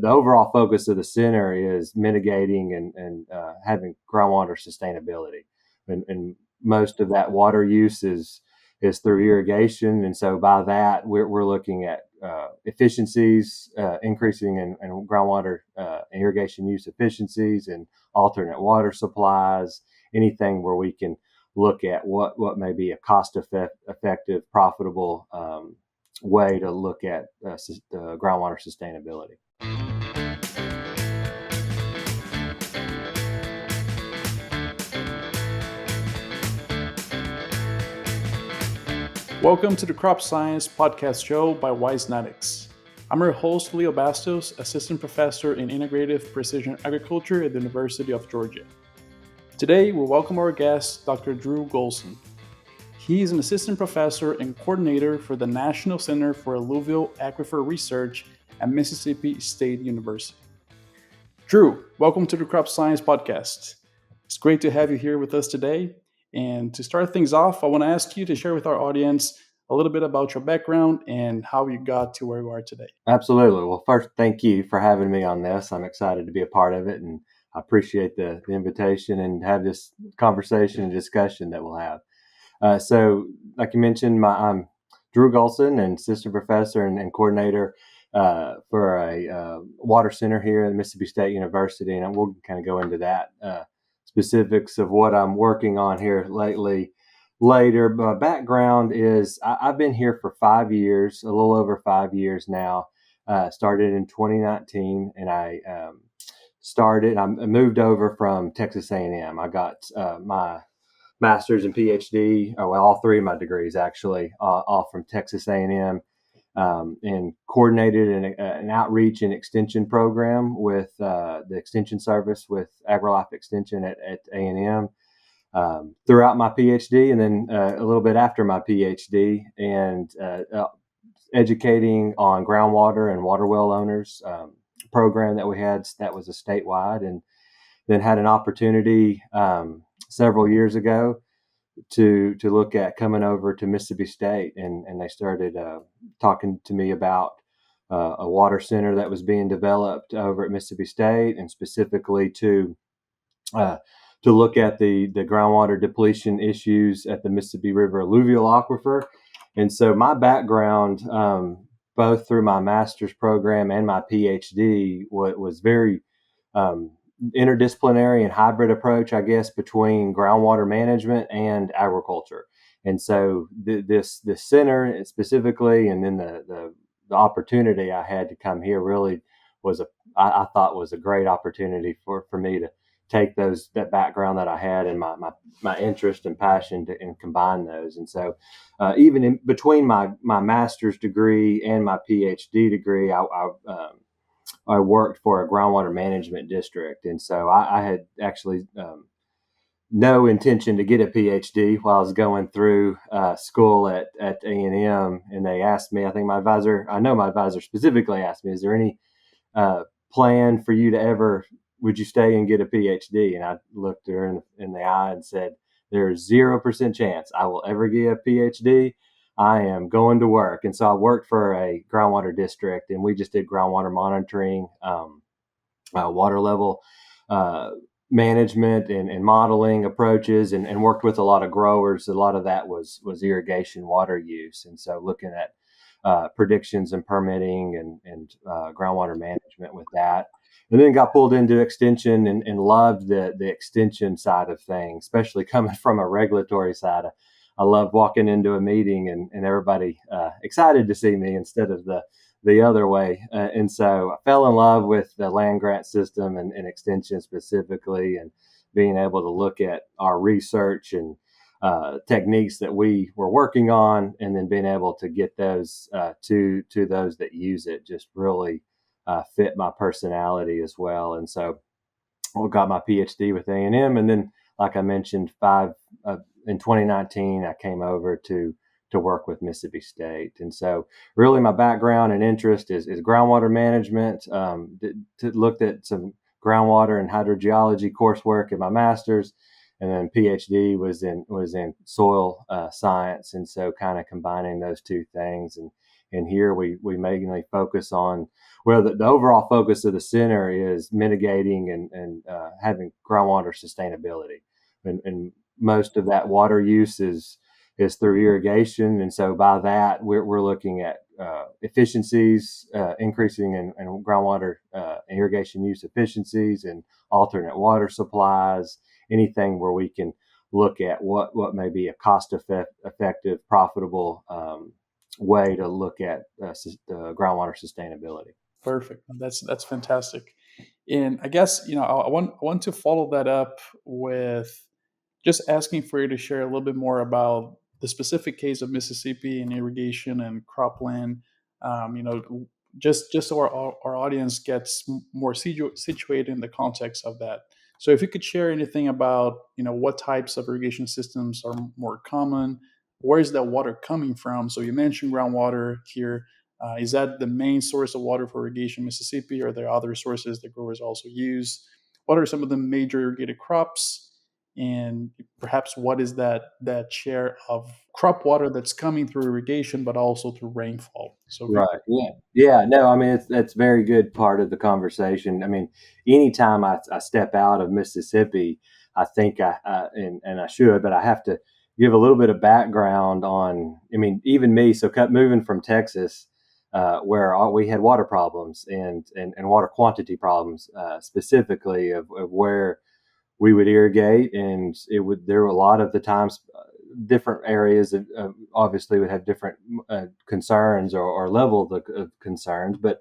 the overall focus of the center is mitigating and having groundwater sustainability. And most of that water use is through irrigation. And so by that, we're looking at efficiencies, increasing in groundwater irrigation use efficiencies and alternate water supplies, anything where we can look at what may be a cost-effective, profitable way to look at groundwater sustainability. Welcome to the Crop Science Podcast Show by Wisenetics. I'm your host, Leo Bastos, Assistant Professor in Integrative Precision Agriculture at the University of Georgia. Today, we welcome our guest, Dr. Drew Gholson. He is an Assistant Professor and Coordinator for the National Center for Alluvial Aquifer Research at Mississippi State University. Drew, welcome to the Crop Science Podcast. It's great to have you here with us today. And to start things off, I want to ask you to share with our audience a little bit about your background and how you got to where you are today. Absolutely. Well, first, thank you for having me on this. I'm excited to be a part of it, and I appreciate the invitation and have this conversation and discussion that we'll have. So, like you mentioned, I'm Drew Gholson, and Assistant Professor and Coordinator for a water center here at Mississippi State University, and we'll kind of go into that specifics of what I'm working on here later. My background is I've been here for 5 years, a little over 5 years now. Started in 2019, and I moved over from Texas A&M. I got my master's and PhD, all three of my degrees actually, all from Texas A&M. And coordinated an outreach and extension program with the extension service with AgriLife Extension at A&M throughout my PhD, and then a little bit after my PhD, and educating on groundwater and water well owners program that we had that was a statewide, and then had an opportunity several years ago to look at coming over to Mississippi State, and they started talking to me about a water center that was being developed over at Mississippi State, and specifically to look at the groundwater depletion issues at the Mississippi River alluvial aquifer. And so my background, both through my master's program and my PhD, was very interdisciplinary and hybrid approach, I guess, between groundwater management and agriculture. And so this center specifically, and then the opportunity I had to come here really was I thought was a great opportunity for me to take that background that I had and my interest and passion and combine those. And so even in between my master's degree and my PhD degree, I worked for a groundwater management district. And so I had actually no intention to get a PhD while I was going through school at A&M. And they asked me, my advisor specifically asked me, is there any plan for you to would you stay and get a PhD? And I looked her in the eye and said, there's 0% chance I will ever get a PhD. I am going to work. And so I worked for a groundwater district, and we just did groundwater monitoring, water level management and modeling approaches, and worked with a lot of growers. A lot of that was irrigation water use. And so looking at predictions and permitting and groundwater management with that. And then got pulled into extension and loved the extension side of things, especially coming from a regulatory side. I loved walking into a meeting and everybody excited to see me instead of the other way. And so I fell in love with the land grant system and extension specifically, and being able to look at our research and techniques that we were working on, and then being able to get those to those that use it just really fit my personality as well. And so I got my PhD with A&M, and then, like I mentioned, in 2019, I came over to work with Mississippi State. And so really my background and interest is groundwater management. Looked at some groundwater and hydrogeology coursework in my master's, and then PhD was in soil science. And so kind of combining those two things and And here we mainly focus on, well, the overall focus of the center is mitigating and having groundwater sustainability. And most of that water use is through irrigation. And so by that, we're looking at efficiencies, increasing in groundwater irrigation use efficiencies and alternate water supplies, anything where we can look at what may be a cost-effective, profitable way to look at groundwater sustainability. Perfect. That's fantastic. And I guess I want to follow that up with just asking for you to share a little bit more about the specific case of Mississippi and irrigation and cropland. Just so our audience gets more situated in the context of that. So if you could share anything about what types of irrigation systems are more common, where is that water coming from? So you mentioned groundwater here. Is that the main source of water for irrigation in Mississippi, or are there other sources that growers also use? What are some of the major irrigated crops? And perhaps what is that share of crop water that's coming through irrigation, but also through rainfall? So if you Right. Yeah. Yeah. No, I mean, that's a very good part of the conversation. I mean, anytime I step out of Mississippi, I think and I should, but I have to give a little bit of background on, I mean, even me. So moving from Texas, where we had water problems and water quantity problems, specifically of where we would irrigate, and there were a lot of the times different areas obviously would have different concerns or level of concerns, but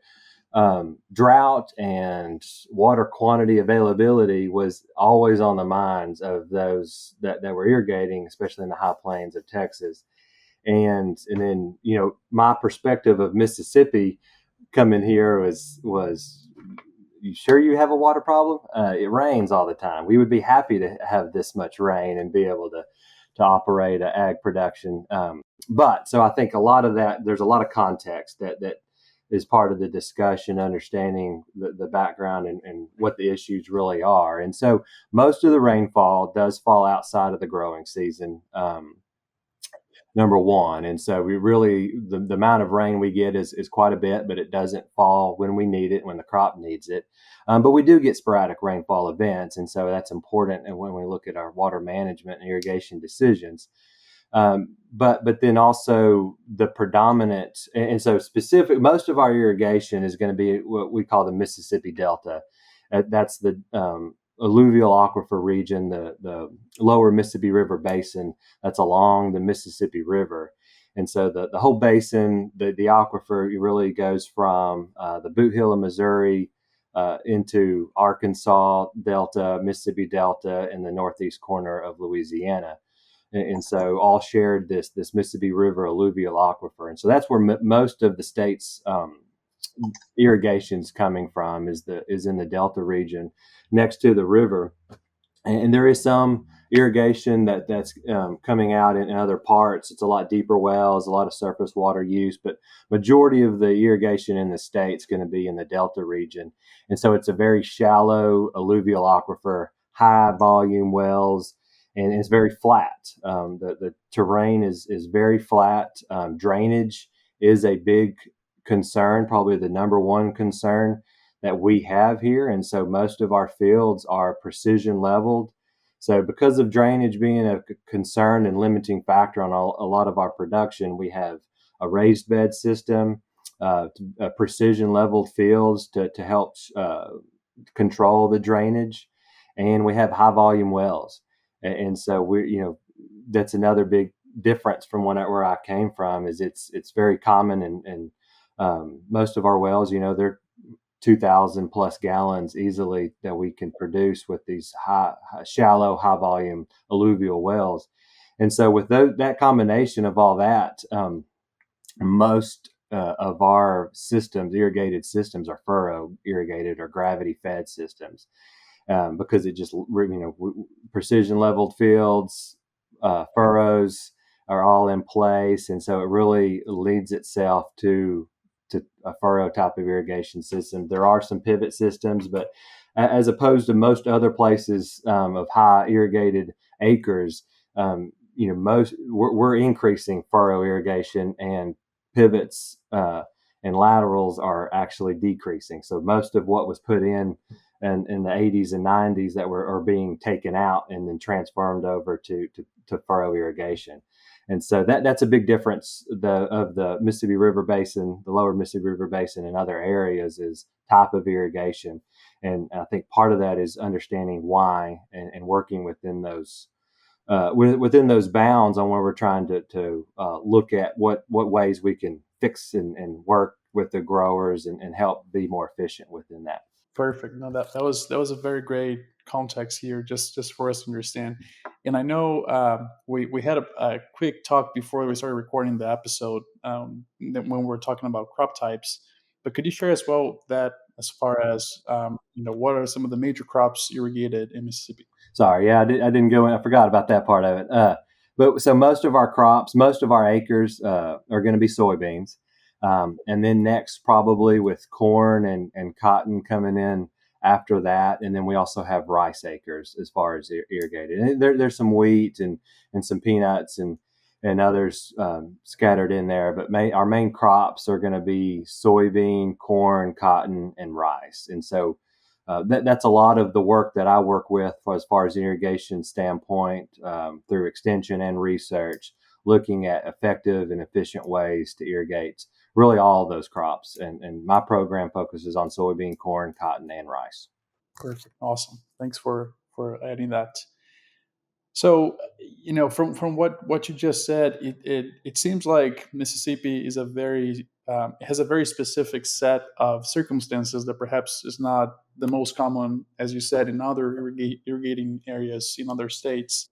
drought and water quantity availability was always on the minds of those that were irrigating, especially in the high plains of Texas. And then my perspective of Mississippi coming here was, you sure you have a water problem? It rains all the time. We would be happy to have this much rain and be able to operate ag production. But so I think a lot of that, there's a lot of context that is part of the discussion, understanding the background and what the issues really are. And so most of the rainfall does fall outside of the growing season. Number one. And so we really, the amount of rain we get is quite a bit, but it doesn't fall when we need it, when the crop needs it. But we do get sporadic rainfall events. And so that's important. And when we look at our water management and irrigation decisions, but then also the predominant, and so specific, most of our irrigation is going to be what we call the Mississippi Delta. That's the alluvial aquifer region, the lower Mississippi River basin that's along the Mississippi River. And so the whole basin, the aquifer really goes from the Boot Hill of Missouri into Arkansas Delta, Mississippi Delta, and the northeast corner of Louisiana. And so all shared this Mississippi River alluvial aquifer. And so that's where most of the state's irrigation's coming from, is in the Delta region next to the river. And there is some irrigation that's coming out in other parts. It's a lot deeper wells, a lot of surface water use, but majority of the irrigation in the state's going to be in the Delta region. And so it's a very shallow alluvial aquifer, high volume wells, and it's very flat. The terrain is very flat. Drainage is a big concern, probably the number one concern that we have here. And so most of our fields are precision leveled. So because of drainage being a concern and limiting factor on a lot of our production, we have a raised bed system, precision leveled fields to help control the drainage. And we have high volume wells. And so that's another big difference from where I came from, is it's very common, and most of our wells, they're 2,000 plus gallons easily that we can produce with these shallow, high volume alluvial wells. And so with that combination of all that, most of our systems, irrigated systems, are furrow irrigated or gravity fed systems. Because it just, precision leveled fields, furrows are all in place. And so it really leads itself to a furrow type of irrigation system. There are some pivot systems, but as opposed to most other places of high irrigated acres, we're increasing furrow irrigation and pivots and laterals are actually decreasing. So most of what was put in the 80s and 90s that are being taken out and then transformed over to furrow irrigation. And so that's a big difference of the Mississippi River Basin, the lower Mississippi River Basin and other areas is type of irrigation. And I think part of that is understanding why and working within those bounds on where we're trying to look at what ways we can fix and work with the growers and help be more efficient within that. Perfect. No, that was a very great context here, just for us to understand. And I know we had a quick talk before we started recording the episode when we were talking about crop types. But could you share as well that as far as what are some of the major crops irrigated in Mississippi? Sorry, yeah, I didn't go in. I forgot about that part of it. But so most of our crops, most of our acres are going to be soybeans. And then next, probably with corn and cotton coming in after that. And then we also have rice acres as far as irrigated. And there's some wheat and some peanuts and others scattered in there. But our main crops are going to be soybean, corn, cotton, and rice. And so that's a lot of the work that I work with as far as irrigation standpoint through extension and research, looking at effective and efficient ways to irrigate really all of those crops. And my program focuses on soybean, corn, cotton, and rice. Perfect. Awesome. Thanks for adding that. So, from what you just said, it seems like Mississippi is has a very specific set of circumstances that perhaps is not the most common, as you said, in other irrigating areas in other states.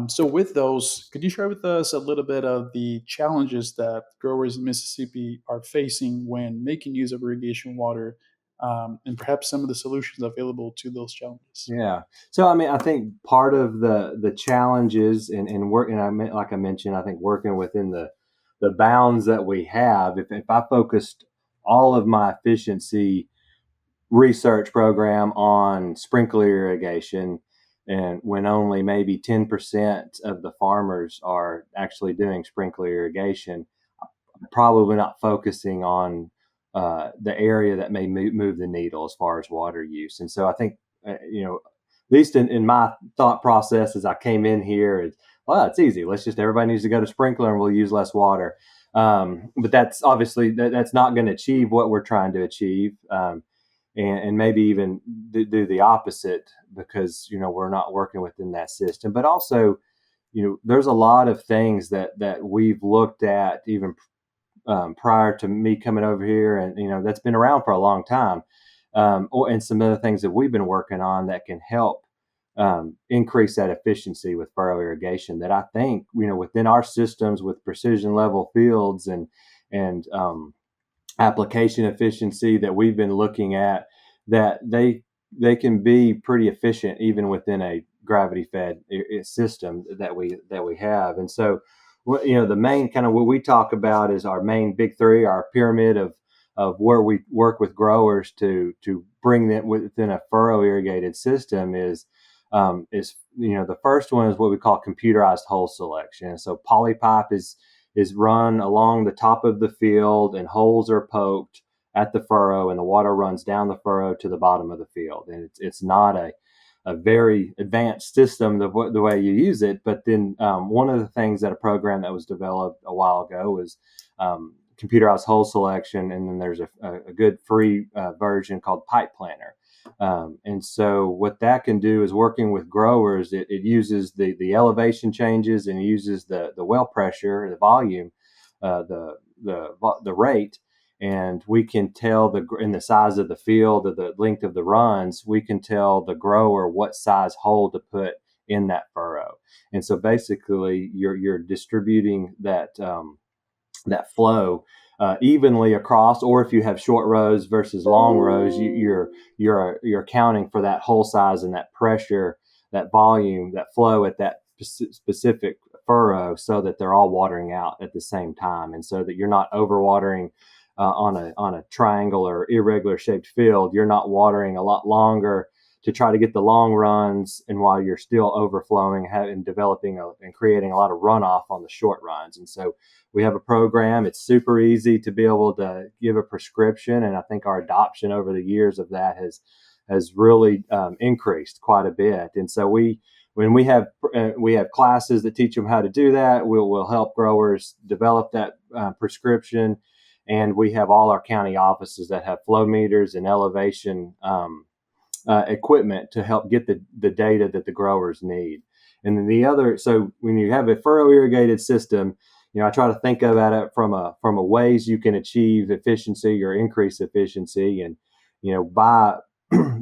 So with those, could you share with us a little bit of the challenges that growers in Mississippi are facing when making use of irrigation water, and perhaps some of the solutions available to those challenges? Yeah. So, I mean, I think part of the challenges and work, and like I mentioned, I think working within the bounds that we have, if I focused all of my efficiency research program on sprinkler irrigation, and when only maybe 10% of the farmers are actually doing sprinkler irrigation, I'm probably not focusing on the area that may move the needle as far as water use. And so I think, at least in my thought process as I came in here, well, it's easy. Everybody needs to go to sprinkler and we'll use less water. But that's obviously, that's not going to achieve what we're trying to achieve. And maybe even do the opposite because, we're not working within that system. But also, there's a lot of things that we've looked at even prior to me coming over here, and that's been around for a long time, and some other things that we've been working on that can help increase that efficiency with furrow irrigation. That I think within our systems with precision level fields and application efficiency that we've been looking at, that they can be pretty efficient even within a gravity fed system that we have. And so the main kind of what we talk about is our main big three, our pyramid of where we work with growers to bring them within a furrow irrigated system is the first one is what we call computerized hole selection. So polypipe is run along the top of the field and holes are poked at the furrow and the water runs down the furrow to the bottom of the field. And it's not a very advanced system the way you use it. But then one of the things that a program that was developed a while ago was computerized hole selection. And then there's a good free version called Pipe Planner. And so what that can do is working with growers, it uses the elevation changes and it uses the well pressure, the volume, the rate. And we can tell in the size of the field or the length of the runs, we can tell the grower what size hole to put in that furrow. And so basically you're distributing that flow evenly across, or if you have short rows versus long rows, you're accounting for that hole size and that pressure, that volume, that flow at that specific furrow, so that they're all watering out at the same time, and so that you're not overwatering on a triangle or irregular shaped field. You're not watering a lot longer to try to get the long runs, and while you're still overflowing, and developing and creating a lot of runoff on the short runs. And so we have a program. It's super easy to be able to give a prescription, and I think our adoption over the years of that has really increased quite a bit. And so when we have classes that teach them how to do that, we'll help growers develop that prescription. And we have all our county offices that have flow meters and elevation equipment to help get the data that the growers need. And then so when you have a furrow irrigated system, I try to think about it from a ways you can achieve efficiency or increase efficiency. And,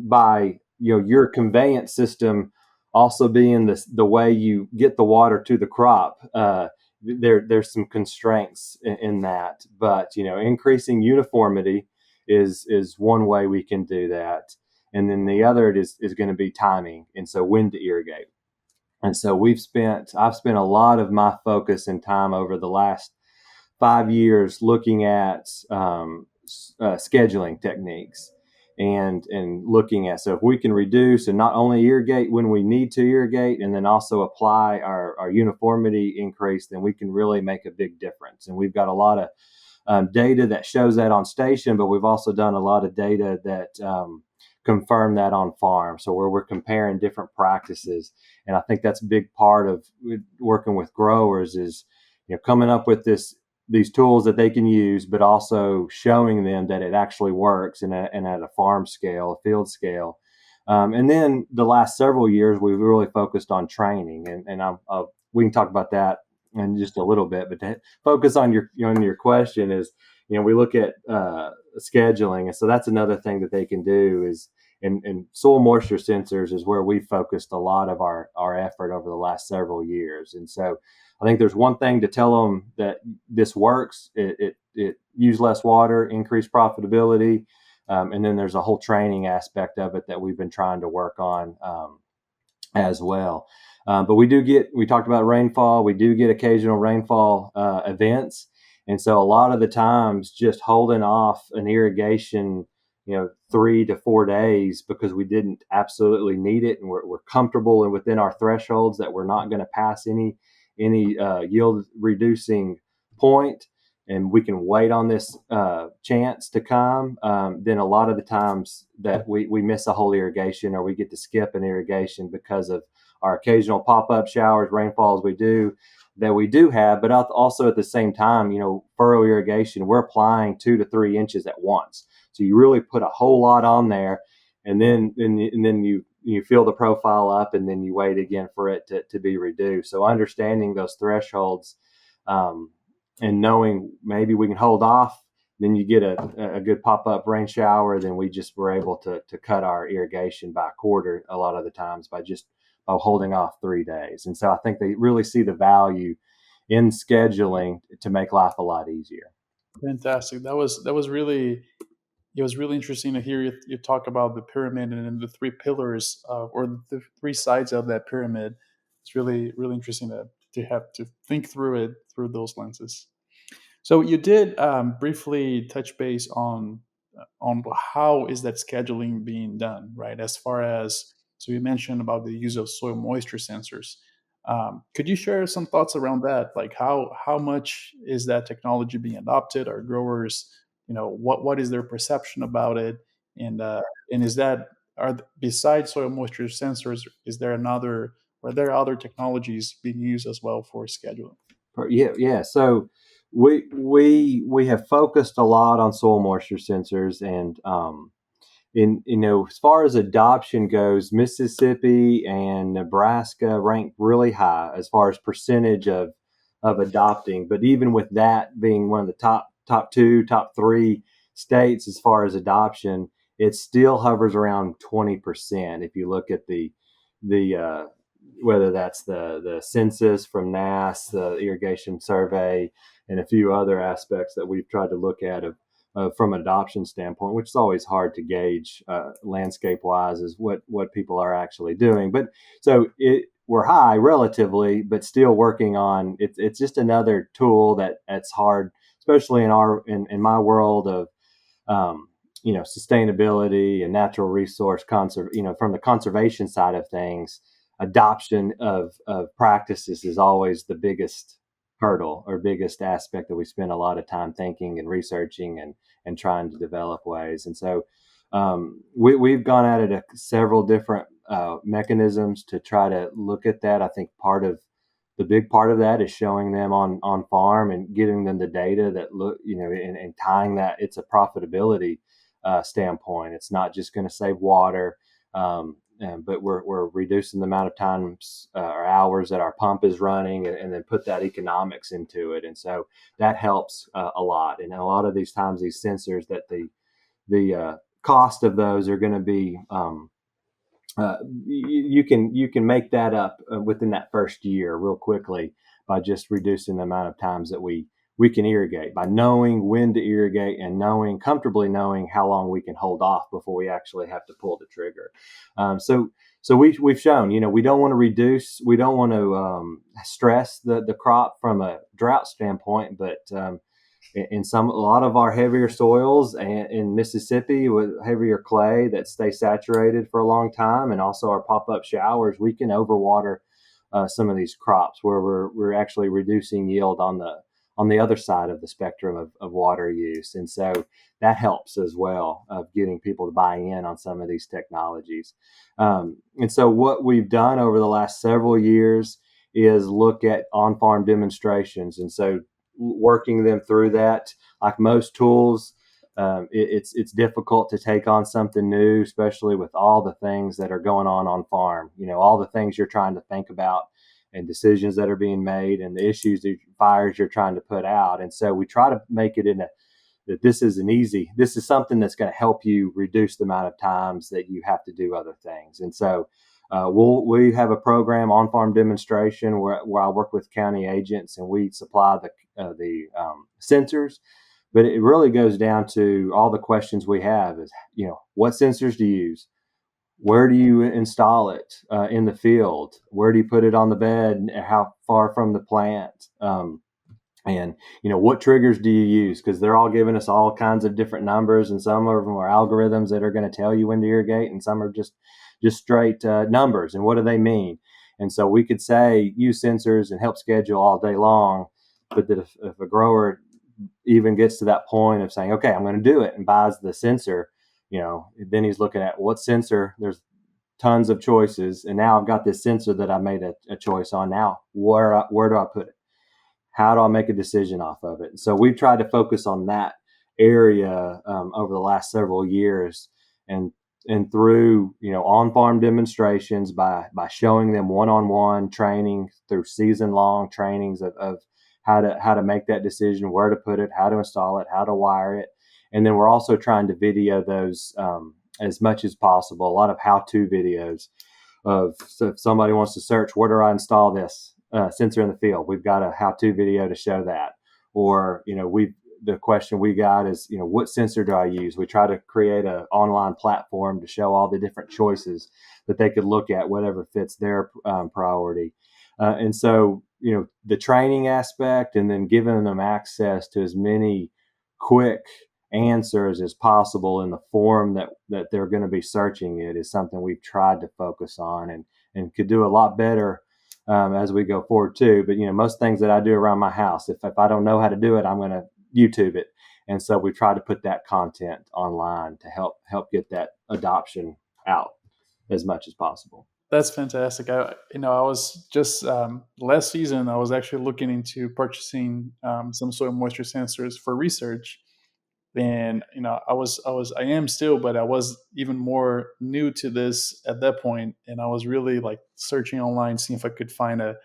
by your conveyance system also being the way you get the water to the crop, there's some constraints in that. But, increasing uniformity is one way we can do that. And then the other is going to be timing. And so when to irrigate. And so I've spent a lot of my focus and time over the last 5 years looking at scheduling techniques and looking at, so if we can reduce and not only irrigate when we need to irrigate, and then also apply our uniformity increase, then we can really make a big difference. And we've got a lot of data that shows that on station, but we've also done a lot of data that confirm that on farm. So where we're comparing different practices. And I think that's a big part of working with growers is, coming up with these tools that they can use, but also showing them that it actually works and at a farm scale, a field scale. And then the last several years, we've really focused on training, and we can talk about that in just a little bit. But to focus on your question is, we look at scheduling, and so that's another thing that they can do is, and soil moisture sensors is where we've focused a lot of our effort over the last several years. And so I think there's one thing to tell them that this works. It use less water, increase profitability, and then there's a whole training aspect of it that we've been trying to work on as well. But we talked about rainfall. We do get occasional rainfall events. And so a lot of the times just holding off an irrigation, 3 to 4 days because we didn't absolutely need it, and we're comfortable and within our thresholds that we're not going to pass any yield reducing point, and we can wait on this chance to come, then a lot of the times that we miss a whole irrigation, or we get to skip an irrigation because of our occasional pop-up showers, rainfalls we do have. But also at the same time, furrow irrigation, we're applying 2 to 3 inches at once. So you really put a whole lot on there, and then you fill the profile up, and then you wait again for it to be reduced. So understanding those thresholds and knowing maybe we can hold off, then you get a good pop-up rain shower, then we just were able to cut our irrigation by a quarter a lot of the times by holding off 3 days. And so I think they really see the value in scheduling to make life a lot easier. Fantastic. That was really, it was really interesting to hear you talk about the pyramid and the 3 pillars or the 3 sides of that pyramid. It's really, really interesting to have to think through it through those lenses. So you did briefly touch base on how is that scheduling being done, right? As far as, so you mentioned about the use of soil moisture sensors. Could you share some thoughts around that? Like how much is that technology being adopted? Are growers, what is their perception about it? And is that, besides soil moisture sensors, are there other technologies being used as well for scheduling? Yeah. So we have focused a lot on soil moisture sensors, and as far as adoption goes, Mississippi and Nebraska rank really high as far as percentage of adopting. But even with that being one of the top 2, top 3 states as far as adoption, it still hovers around 20%. If you look at the whether that's the census from NASS, the irrigation survey, and a few other aspects that we've tried to look at from an adoption standpoint, which is always hard to gauge landscape-wise, is what people are actually doing. But so we're high relatively, but still working on it. It's just another tool that's hard, especially in my world of sustainability and natural resource from the conservation side of things, adoption of practices is always the biggest hurdle or biggest aspect that we spend a lot of time thinking and researching and trying to develop ways. And so we've gone at it several different mechanisms to try to look at that. I think the big part of that is showing them on farm and getting them the data that look, and tying that it's a profitability standpoint. It's not just going to save water, but we're reducing the amount of times or hours that our pump is running, and then put that economics into it. And so that helps a lot. And a lot of these times, these sensors that the cost of those are going to be you can make that up within that first year real quickly by just reducing the amount of times that we can irrigate, by knowing when to irrigate and comfortably knowing how long we can hold off before we actually have to pull the trigger. So we've shown, we don't want to stress the crop from a drought standpoint, but in a lot of our heavier soils and in Mississippi with heavier clay that stay saturated for a long time, and also our pop-up showers, we can overwater some of these crops where we're actually reducing yield on the other side of the spectrum of water use. And so that helps as well of getting people to buy in on some of these technologies. And so what we've done over the last several years is look at on-farm demonstrations. And so working them through that, like most tools, it's difficult to take on something new, especially with all the things that are going on farm. All the things you're trying to think about and decisions that are being made and the issues, the fires you're trying to put out. And so we try to make it that this is something that's going to help you reduce the amount of times that you have to do other things. And so we have a program, on-farm demonstration, where I work with county agents and we supply the sensors. But it really goes down to all the questions we have is, what sensors do you use? Where do you install it in the field? Where do you put it on the bed? How far from the plant? And what triggers do you use? Because they're all giving us all kinds of different numbers, and some of them are algorithms that are going to tell you when to irrigate, and some are just straight numbers. And what do they mean? And so we could say use sensors and help schedule all day long, but that if a grower even gets to that point of saying, okay, I'm going to do it, and buys the sensor, then he's looking at what sensor. There's tons of choices, and now I've got this sensor that I made a choice on. Now where do I put it? How do I make a decision off of it? So we've tried to focus on that area over the last several years, and through on-farm demonstrations, by showing them one-on-one training through season-long trainings of how to make that decision, where to put it, how to install it, how to wire it. And then we're also trying to video those as much as possible, a lot of how-to videos so if somebody wants to search, where do I install this sensor in the field, we've got a how-to video to show that. Or the question we got is, what sensor do I use? We try to create an online platform to show all the different choices that they could look at, whatever fits their priority. And so, the training aspect, and then giving them access to as many quick answers as possible in the form that they're going to be searching it, is something we've tried to focus on and could do a lot better as we go forward too. But most things that I do around my house, if I don't know how to do it, I'm going to YouTube it. And so we try to put that content online to help get that adoption out as much as possible. That's fantastic. I was just last season, I was actually looking into purchasing some soil moisture sensors for research. And I am still, but I was even more new to this at that point, and I was really like searching online, seeing if I could find a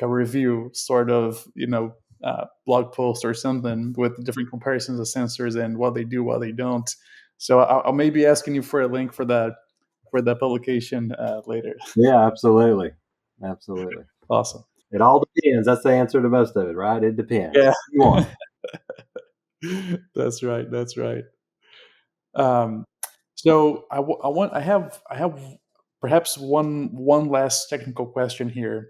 review sort of blog post or something with different comparisons of sensors and what they do, what they don't. So I'll maybe asking you for a link for that publication later. Yeah, absolutely. Awesome. It all depends. That's the answer to most of it, right? It depends. Yeah. You want. That's right. So I have perhaps one last technical question here,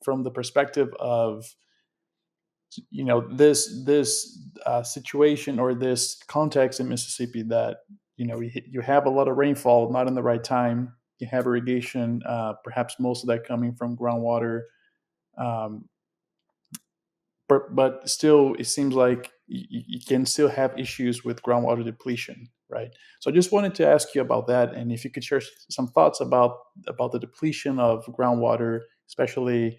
from the perspective of this situation or this context in Mississippi that you have a lot of rainfall not in the right time. You have irrigation, perhaps most of that coming from groundwater, um, but still, it seems like you can still have issues with groundwater depletion, right? So I just wanted to ask you about that, and if you could share some thoughts about the depletion of groundwater, especially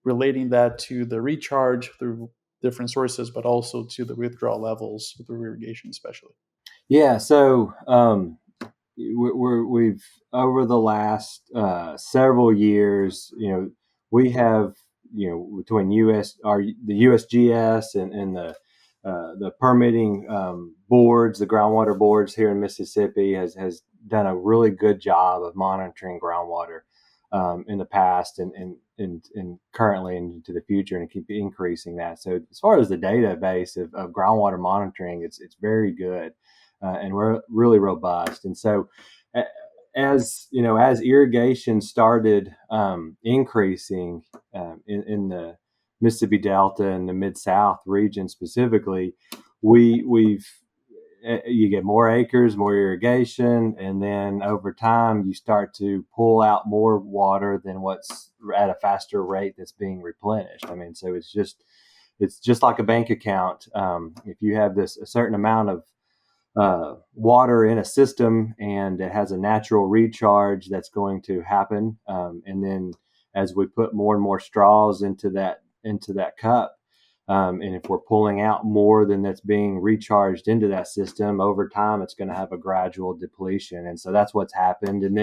relating that to the recharge through different sources, but also to the withdrawal levels through irrigation, especially. Yeah. So we've over the last several years, we have, between the USGS and the permitting boards, the groundwater boards here in Mississippi has done a really good job of monitoring groundwater in the past and currently into the future, and keep increasing that. So as far as the database of groundwater monitoring, it's very good and we're really robust. And so as irrigation started increasing in the Mississippi Delta and the Mid South region specifically, we've you get more acres, more irrigation, and then over time you start to pull out more water than what's at a faster rate that's being replenished. I mean, so it's just like a bank account. If you have a certain amount of water in a system and it has a natural recharge that's going to happen, and then as we put more and more straws into that cup, and if we're pulling out more than that's being recharged into that system, over time it's going to have a gradual depletion. And so that's what's happened. And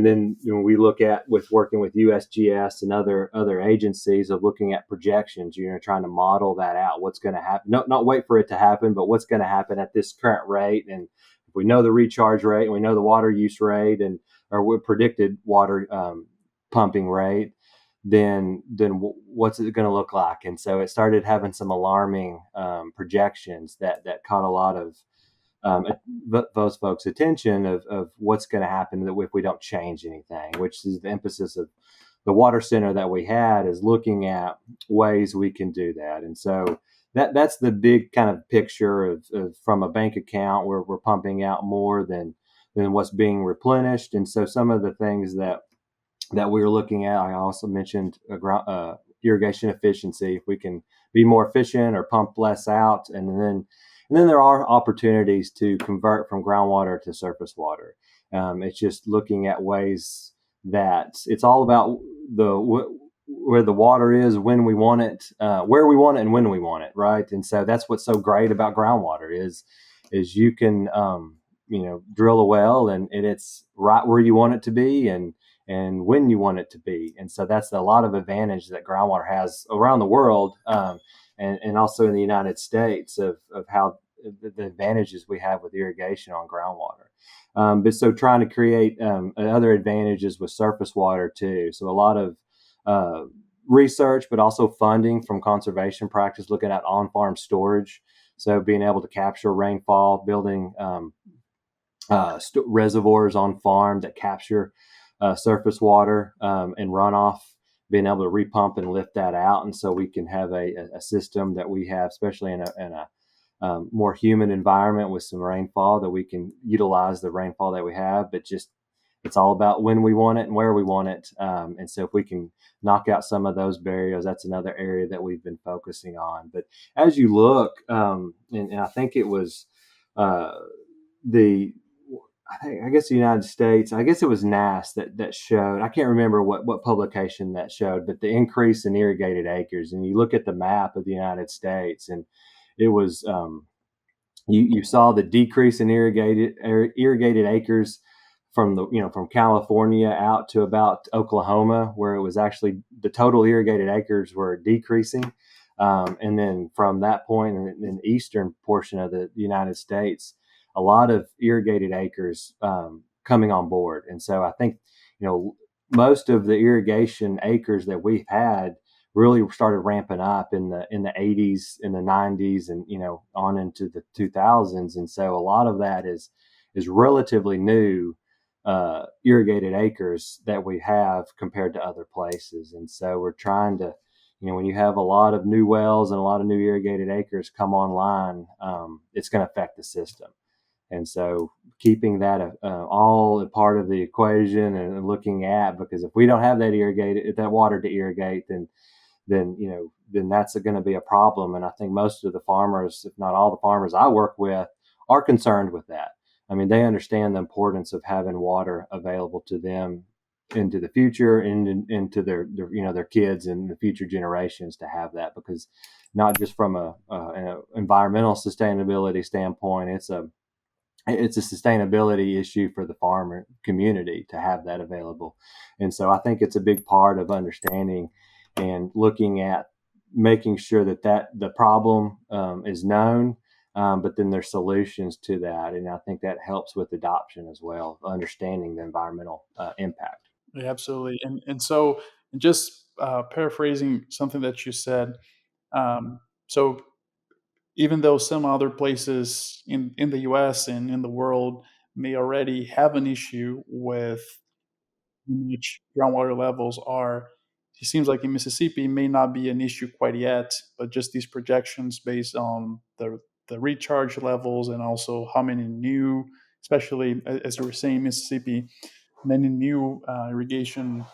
then we look at, with working with USGS and other agencies, of looking at projections, trying to model that out, what's going to happen, not wait for it to happen, but what's going to happen at this current rate. And if we know the recharge rate and we know the water use rate or we predicted water pumping rate, then what's it going to look like? And so it started having some alarming projections that caught a lot of those folks' attention of what's going to happen if we don't change anything, which is the emphasis of the water center that we had, is looking at ways we can do that. And so that's the big kind of picture of from a bank account where we're pumping out more than what's being replenished. And so some of the things that we were looking at, I also mentioned irrigation efficiency. If we can be more efficient or pump less out, and then there are opportunities to convert from groundwater to surface water. It's just looking at ways that it's all about where the water is, when we want it, where we want it, and when we want it, right? And so that's what's so great about groundwater is you can drill a well and it's right where you want it to be and when you want it to be. And so that's a lot of advantage that groundwater has around the world, and also in the United States, of how the advantages we have with irrigation on groundwater. But so trying to create other advantages with surface water too. So a lot of research, but also funding from conservation practice, looking at on-farm storage. So being able to capture rainfall, building reservoirs on farm that capture surface water and runoff, being able to repump and lift that out. And so we can have a system that we have, especially in a more humid environment with some rainfall, that we can utilize the rainfall that we have, but just it's all about when we want it and where we want it. And so if we can knock out some of those barriers, that's another area that we've been focusing on. But as you look, and I think it was I guess the United States, I guess it was NASS that showed, I can't remember what publication that showed, but the increase in irrigated acres. And you look at the map of the United States, and it was, you saw the decrease in irrigated acres from California out to about Oklahoma, where it was actually the total irrigated acres were decreasing. And then from that point in the eastern portion of the United States, a lot of irrigated acres coming on board. And so I think, most of the irrigation acres that we've had really started ramping up in the 80s, in the 90s, and on into the 2000s. And so a lot of that is relatively new irrigated acres that we have compared to other places. And so we're trying to when you have a lot of new wells and a lot of new irrigated acres come online, it's going to affect the system. And so keeping that all a part of the equation and looking at, because if we don't have that water to irrigate, then that's going to be a problem. And I think most of the farmers, if not all the farmers I work with, are concerned with that. I mean, they understand the importance of having water available to them into the future and into their kids and the future generations to have that, because not just from an environmental sustainability standpoint, it's a sustainability issue for the farmer community to have that available. And so I think it's a big part of understanding and looking at making sure that the problem is known, but then there's solutions to that. And I think that helps with adoption as well, understanding the environmental impact. Yeah, absolutely. And so, just paraphrasing something that you said, so even though some other places in the US and in the world may already have an issue with how much groundwater levels are, it seems like in Mississippi may not be an issue quite yet, but just these projections based on the recharge levels and also how many new, especially as you were saying, Mississippi, many new irrigation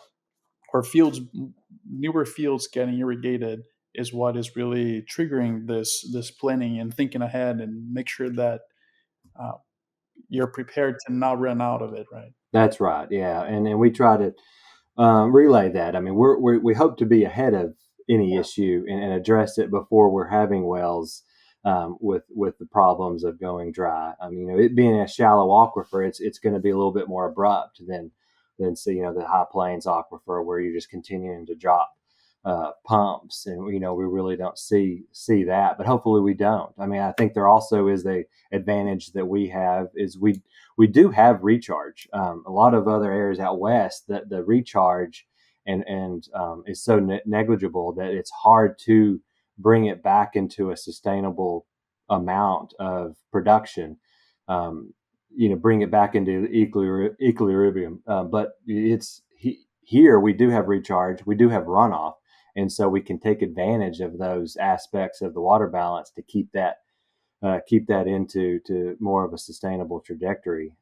or newer fields getting irrigated is what is really triggering this planning and thinking ahead and make sure that uh, you're prepared to not run out of it, right? That's right. Yeah. And we try to relay that. I mean, we hope to be ahead of any issue and address it before we're having wells with the problems of going dry. I mean, it being a shallow aquifer, it's going to be a little bit more abrupt than say the high plains aquifer where you're just continuing to drop pumps, and we really don't see that. But hopefully we don't. I mean, I think there also is a advantage that we have is we do have recharge. A lot of other areas out west, that the recharge and is so negligible that it's hard to bring it back into a sustainable amount of production. Bring it back into equilibrium. But here we do have recharge, we do have runoff, and so we can take advantage of those aspects of the water balance to keep that into to more of a sustainable trajectory,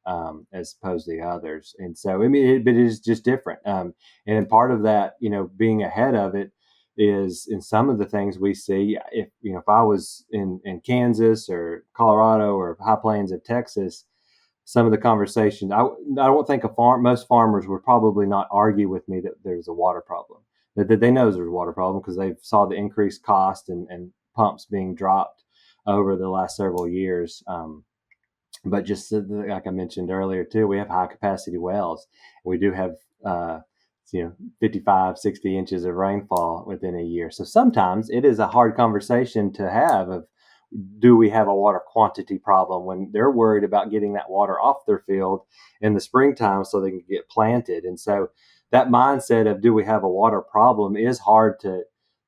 as opposed to the others. And so, I mean, it is just different. And part of that, being ahead of it is in some of the things we see. If I was in Kansas or Colorado or high plains of Texas, some of the conversations, I don't think most farmers would probably not argue with me that there's a water problem. That they know there's a water problem because they saw the increased cost and pumps being dropped over the last several years. But just like I mentioned earlier too, we have high capacity wells. We do have 55, 60 inches of rainfall within a year. So sometimes it is a hard conversation to have of, do we have a water quantity problem, when they're worried about getting that water off their field in the springtime so they can get planted. And so that mindset of, do we have a water problem, is hard to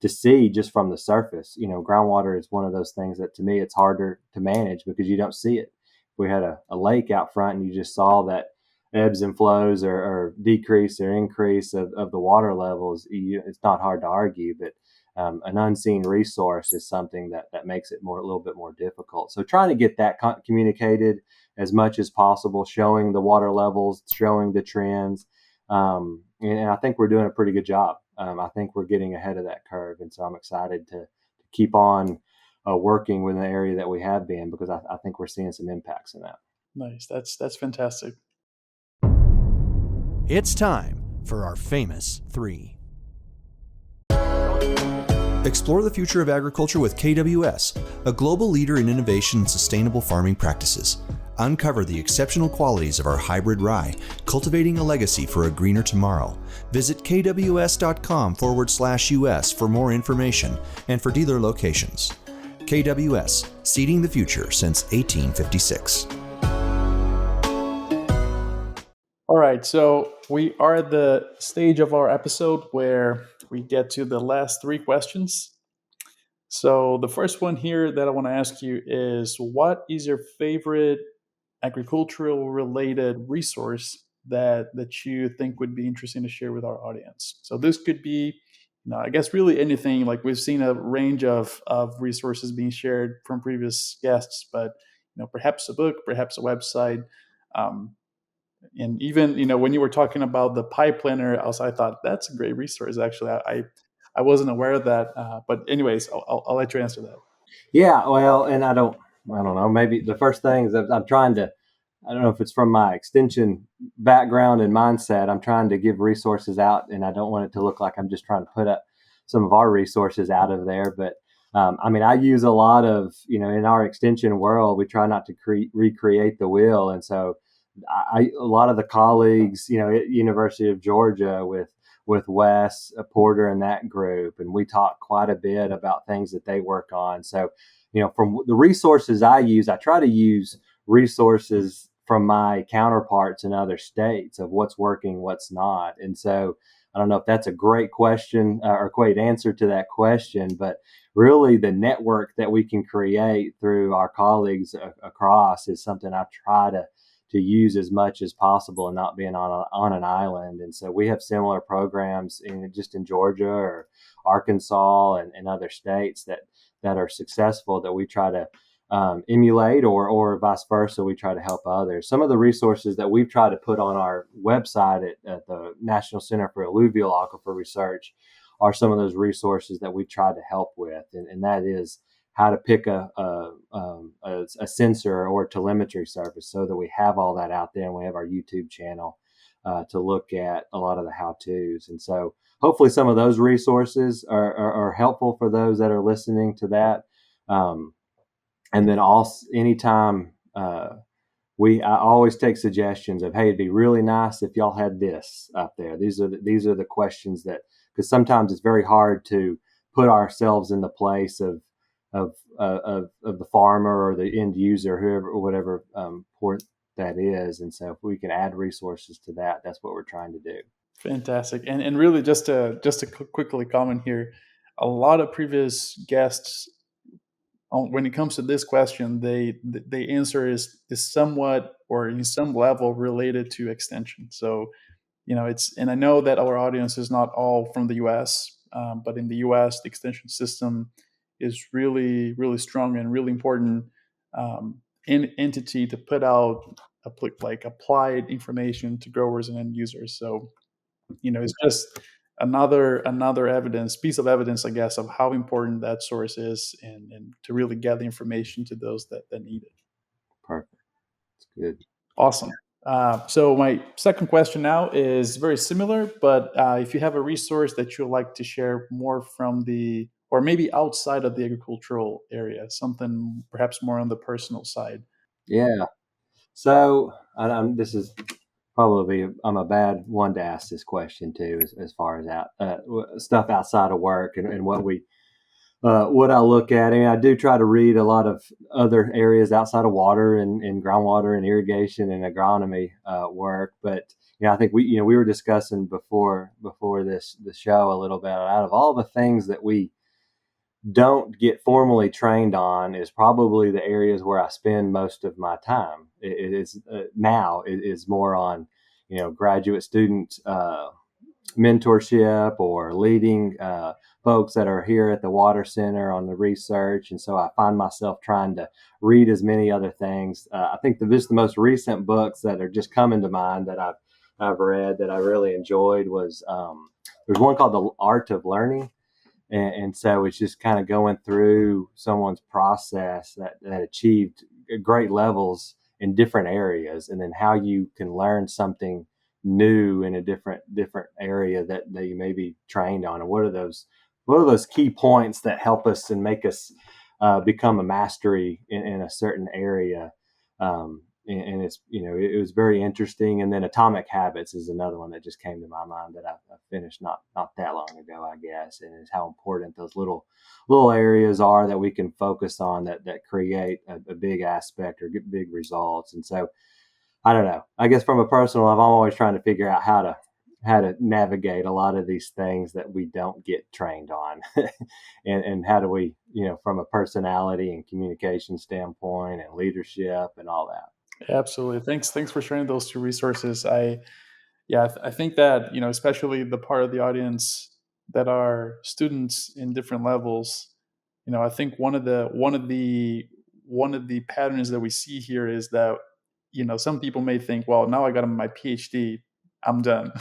see just from the surface. Groundwater is one of those things that to me it's harder to manage because you don't see it. If we had a lake out front and you just saw that ebbs and flows or decrease or increase of the water levels, it's not hard to argue. But an unseen resource is something that makes it a little bit more difficult. So trying to get that communicated as much as possible, showing the water levels, showing the trends. And I think we're doing a pretty good job. I think we're getting ahead of that curve. And so I'm excited to keep on working with the area that we have been, because I think we're seeing some impacts in that. Nice. That's fantastic. It's time for our famous three. Explore the future of agriculture with KWS, a global leader in innovation and sustainable farming practices. Uncover the exceptional qualities of our hybrid rye, cultivating a legacy for a greener tomorrow. Visit kws.com/US for more information and for dealer locations. KWS, seeding the future since 1856. All right, so we are at the stage of our episode where we get to the last three questions. So the first one here that I want to ask you is, what is your favorite agricultural related resource that you think would be interesting to share with our audience? So this could be, I guess really anything. Like we've seen a range of resources being shared from previous guests, but perhaps a book, perhaps a website. Um, and even when you were talking about the pipe planner, I thought that's a great resource. Actually, I wasn't aware of that. But anyways, I'll let you answer that. Yeah, well, and I don't know. Maybe the first thing is that I'm trying to. I don't know if it's from my extension background and mindset. I'm trying to give resources out, and I don't want it to look like I'm just trying to put up some of our resources out of there. But I mean, I use a lot of, in our extension world, we try not to recreate the wheel, and so a lot of the colleagues, at University of Georgia with Wes Porter and that group, and we talk quite a bit about things that they work on. So, from the resources I use, I try to use resources from my counterparts in other states of what's working, what's not. And so I don't know if that's a great question or great answer to that question, but really the network that we can create through our colleagues across is something I try to use as much as possible and not being on an island. And so we have similar programs in Georgia or Arkansas and other states that are successful that we try to emulate or vice versa. We try to help others. Some of the resources that we've tried to put on our website at the National Center for Alluvial Aquifer Research are some of those resources that we try to help with. And that is how to pick a sensor or telemetry service so that we have all that out there, and we have our YouTube channel to look at a lot of the how-tos. And so hopefully some of those resources are helpful for those that are listening to that. And then also anytime I always take suggestions of, hey, it'd be really nice if y'all had this up there. These are the questions because sometimes it's very hard to put ourselves in the place of the farmer or the end user, whoever or whatever port that is. And so if we can add resources to that, that's what we're trying to do. Fantastic. And really just to quickly comment here, a lot of previous guests, when it comes to this question, the answer is somewhat or in some level related to extension. So and I know that our audience is not all from the U.S., but in the U.S., the extension system is really, really strong and really important entity to put out applied information to growers and end users. So, it's just another piece of evidence, I guess, of how important that source is and to really get the information to those that need it. Perfect. That's good. Awesome. So my second question now is very similar, but if you have a resource that you'd like to share more from or maybe outside of the agricultural area, something perhaps more on the personal side. Yeah. So this is probably I'm a bad one to ask this question too, as far as stuff outside of work and what I look at. I mean, I do try to read a lot of other areas outside of water and groundwater and irrigation and agronomy work. But I think we were discussing before the show a little bit. Out of all the things that we don't get formally trained on, is probably the areas where I spend most of my time. It is now it is more on graduate student mentorship or leading folks that are here at the Water Center on the research. And so I find myself trying to read as many other things. I think the most recent books that are just coming to mind that I've read that I really enjoyed was there's one called The Art of Learning. And so it's just kind of going through someone's process that achieved great levels in different areas, and then how you can learn something new in a different area that you may be trained on, and what are those key points that help us and make us become a mastery in a certain area. And it's it was very interesting. And then Atomic Habits is another one that just came to my mind that I finished not that long ago, I guess, and is how important those little areas are that we can focus on that create a big aspect or get big results. And so I don't know. I guess from a personal level, I'm always trying to figure out how to navigate a lot of these things that we don't get trained on, and how do we, from a personality and communication standpoint and leadership and all that. Absolutely. Thanks for sharing those two resources. I think that, especially the part of the audience that are students in different levels, I think one of the patterns that we see here is that some people may think, well, now I got my PhD, I'm done.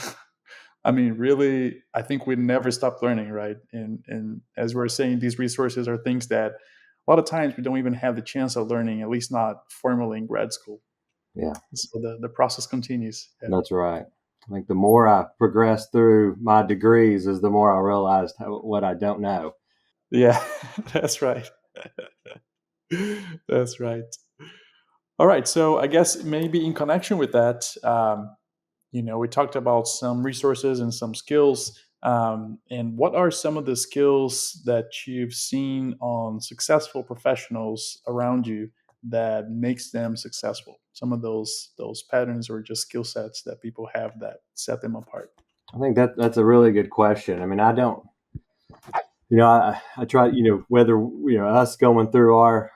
I mean, really, I think we never stop learning, right? And as we're saying, these resources are things that a lot of times we don't even have the chance of learning, at least not formally in grad school. Yeah, So the process continues. Yeah. that's right. I think the more I progressed through my degrees is the more I realized what I don't know. Yeah, that's right. That's right. All right. So I guess maybe in connection with that, we talked about some resources and some skills. And what are some of the skills that you've seen on successful professionals around you that makes them successful? Some of those patterns or just skill sets that people have that set them apart. I think that's a really good question. I mean, I don't, I try, whether, us going through our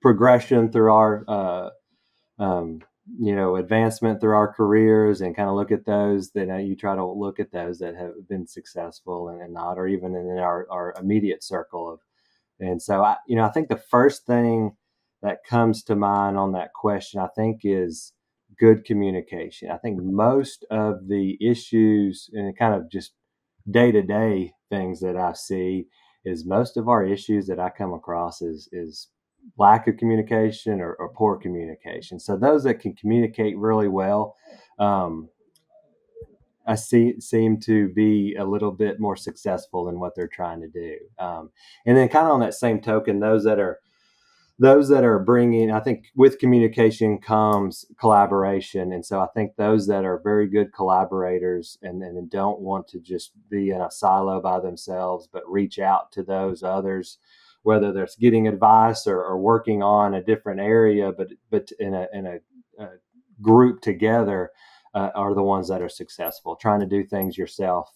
progression through our, advancement through our careers and kind of look at those that you try to look at those that have been successful and not, or even in our immediate circle of. And so I think the first thing that comes to mind on that question, I think, is good communication. I think most of the issues and kind of just day-to-day things that I see is most of our issues that I come across is lack of communication or poor communication. So those that can communicate really well, I seem to be a little bit more successful in what they're trying to do. And then kind of on that same token, those that are bringing, I think with communication comes collaboration. And so I think those that are very good collaborators and don't want to just be in a silo by themselves, but reach out to those others, whether they're getting advice or working on a different area, but in a group together, are the ones that are successful. Trying to do things yourself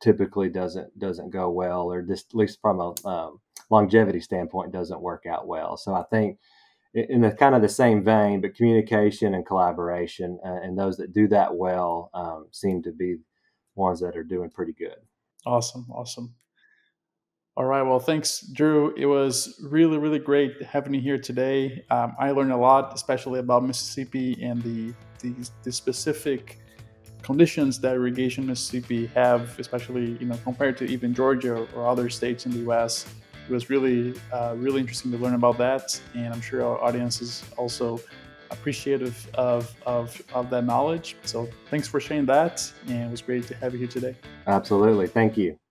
typically doesn't go well, or just at least from a longevity standpoint doesn't work out well. So I think in the kind of the same vein, but communication and collaboration, and those that do that well seem to be ones that are doing pretty good. Awesome. All right. Well, thanks, Drew. It was really, really great having you here today. I learned a lot, especially about Mississippi and the specific conditions that irrigation Mississippi have, especially compared to even Georgia or other states in the U.S. It was really, really interesting to learn about that, and I'm sure our audience is also appreciative of that knowledge. So thanks for sharing that, and it was great to have you here today. Absolutely. Thank you.